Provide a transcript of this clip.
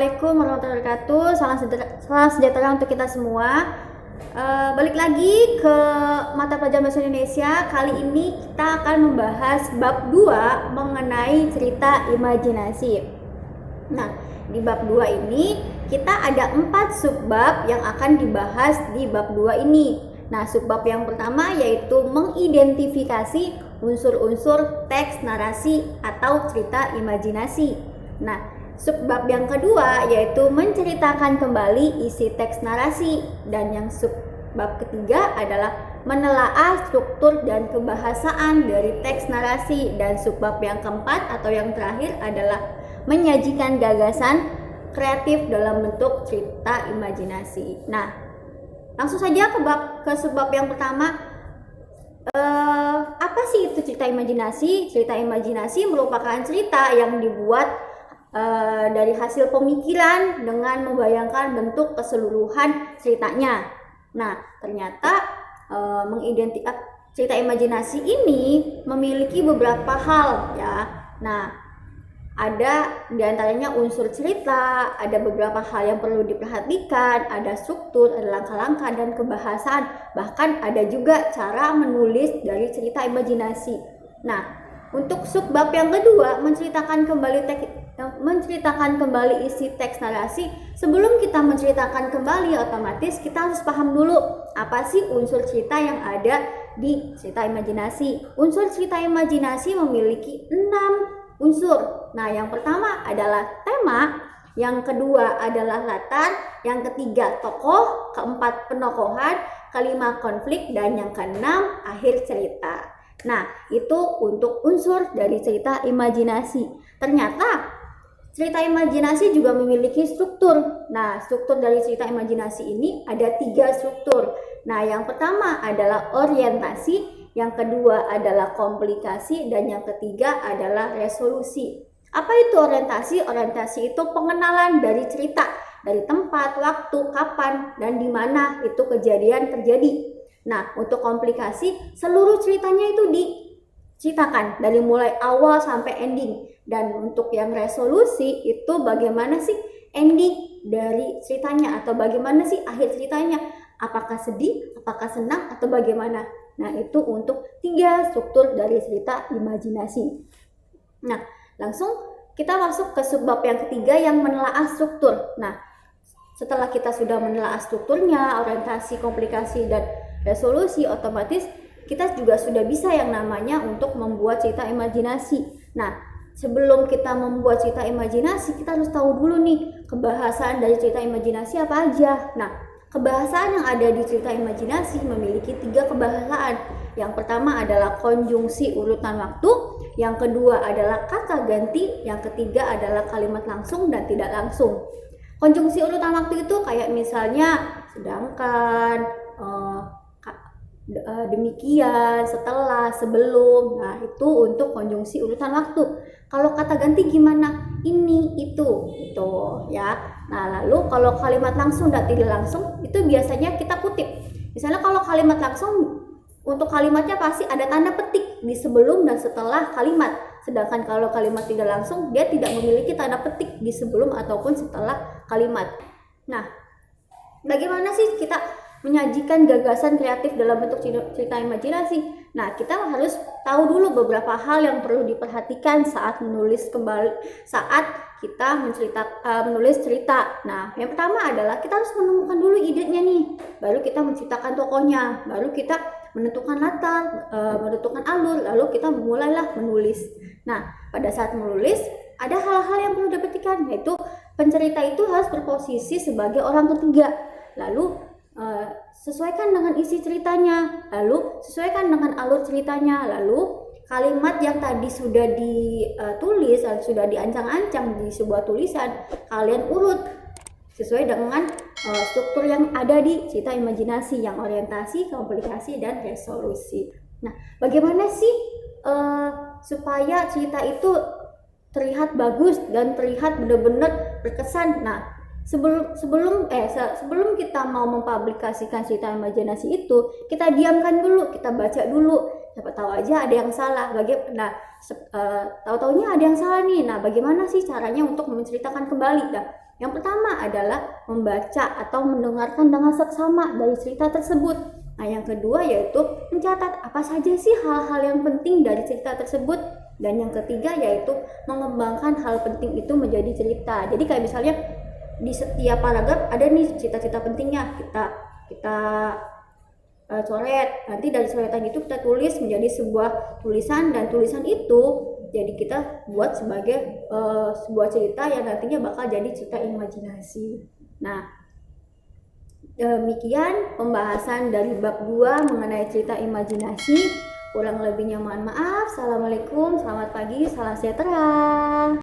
Assalamualaikum warahmatullahi wabarakatuh. Salam sejahtera untuk kita semua. Balik lagi ke mata pelajaran bahasa Indonesia. Kali ini kita akan membahas bab 2 mengenai cerita imajinasi. Nah, di bab 2 ini kita ada 4 subbab yang akan dibahas di bab 2 ini. Nah, subbab yang pertama yaitu mengidentifikasi unsur-unsur teks narasi atau cerita imajinasi. Nah, subbab yang kedua yaitu menceritakan kembali isi teks narasi, dan yang subbab ketiga adalah menelaah struktur dan kebahasaan dari teks narasi, dan subbab yang keempat atau yang terakhir adalah menyajikan gagasan kreatif dalam bentuk cerita imajinasi. Nah, langsung saja ke subbab yang pertama. Apa sih itu cerita imajinasi? Cerita imajinasi merupakan cerita yang dibuat dari hasil pemikiran dengan membayangkan bentuk keseluruhan ceritanya. Nah, ternyata cerita imajinasi ini memiliki beberapa hal ya. Nah, ada diantaranya unsur cerita, ada beberapa hal yang perlu diperhatikan, ada struktur, ada langkah-langkah dan kebahasaan, bahkan ada juga cara menulis dari cerita imajinasi. Nah, untuk subbab yang kedua, menceritakan kembali isi teks narasi. Sebelum kita menceritakan kembali, otomatis kita harus paham dulu apa sih unsur cerita yang ada di cerita imajinasi. Unsur cerita imajinasi memiliki 6 unsur. Nah, yang pertama adalah tema, yang kedua adalah latar, yang ketiga tokoh, keempat penokohan, kelima konflik, dan yang keenam akhir cerita. Nah, itu untuk unsur dari cerita imajinasi. Ternyata cerita imajinasi juga memiliki struktur. Nah, struktur dari cerita imajinasi ini ada 3 struktur. Nah, yang pertama adalah orientasi, yang kedua adalah komplikasi, dan yang ketiga adalah resolusi. Apa itu orientasi? Orientasi itu pengenalan dari cerita, dari tempat, waktu, kapan, dan di mana itu kejadian terjadi. Nah, untuk komplikasi, seluruh ceritanya itu diceritakan dari mulai awal sampai ending. Dan untuk yang resolusi itu bagaimana sih ending dari ceritanya, atau bagaimana sih akhir ceritanya, apakah sedih, apakah senang, atau bagaimana. Nah, itu untuk 3 struktur dari cerita imajinasi. Nah, langsung kita masuk ke subbab yang ketiga yang menelaah struktur. Nah, setelah kita sudah menelaah strukturnya, orientasi, komplikasi, dan resolusi, otomatis kita juga sudah bisa yang namanya untuk membuat cerita imajinasi. Nah, sebelum kita membuat cerita imajinasi, kita harus tahu dulu nih kebahasaan dari cerita imajinasi apa aja. Nah, kebahasaan yang ada di cerita imajinasi memiliki 3 kebahasaan. Yang pertama adalah konjungsi urutan waktu, yang kedua adalah kata ganti, yang ketiga adalah kalimat langsung dan tidak langsung. Konjungsi urutan waktu itu kayak misalnya sedangkan, demikian, setelah, sebelum. Nah, itu untuk konjungsi urutan waktu. Kalau kata ganti gimana? Ini, itu ya. Nah, lalu kalau kalimat langsung dan tidak langsung itu biasanya kita kutip. Misalnya kalau kalimat langsung, untuk kalimatnya pasti ada tanda petik di sebelum dan setelah kalimat. Sedangkan kalau kalimat tidak langsung, dia tidak memiliki tanda petik di sebelum ataupun setelah kalimat. Nah, bagaimana sih kita menyajikan gagasan kreatif dalam bentuk cerita imajinasi? Nah, kita harus tahu dulu beberapa hal yang perlu diperhatikan saat kita menulis cerita. Nah, yang pertama adalah kita harus menemukan dulu idenya nih, baru kita menciptakan tokohnya, baru kita menentukan latar, menentukan alur, lalu kita mulailah menulis. Nah, pada saat menulis ada hal-hal yang perlu diperhatikan, yaitu pencerita itu harus berposisi sebagai orang ketiga. Lalu sesuaikan dengan isi ceritanya, lalu sesuaikan dengan alur ceritanya, lalu kalimat yang tadi sudah ditulis, sudah diancang-ancang di sebuah tulisan, kalian urut sesuai dengan struktur yang ada di cerita imajinasi, yang orientasi, komplikasi, dan resolusi. Nah, bagaimana sih supaya cerita itu terlihat bagus dan terlihat benar-benar berkesan? Nah, sebelum kita mau mempublikasikan cerita imajinasi itu, kita diamkan dulu, kita baca dulu. Siapa tahu aja ada yang salah. Tahu-taunya ada yang salah nih. Nah, bagaimana sih caranya untuk menceritakan kembali? Nah, Yang pertama adalah membaca atau mendengarkan dengan seksama dari cerita tersebut. Nah, yang kedua yaitu mencatat apa saja sih hal-hal yang penting dari cerita tersebut. Dan yang ketiga yaitu mengembangkan hal penting itu menjadi cerita. Jadi kayak misalnya di setiap paragraf ada nih cita-cita pentingnya, kita coret. Nanti dari coretan itu kita tulis menjadi sebuah tulisan, dan tulisan itu jadi kita buat sebagai sebuah cerita yang nantinya bakal jadi cerita imajinasi. Nah, demikian pembahasan dari bab 2 mengenai cerita imajinasi. Kurang lebihnya mohon maaf. Assalamualaikum, selamat pagi, salam sejahtera.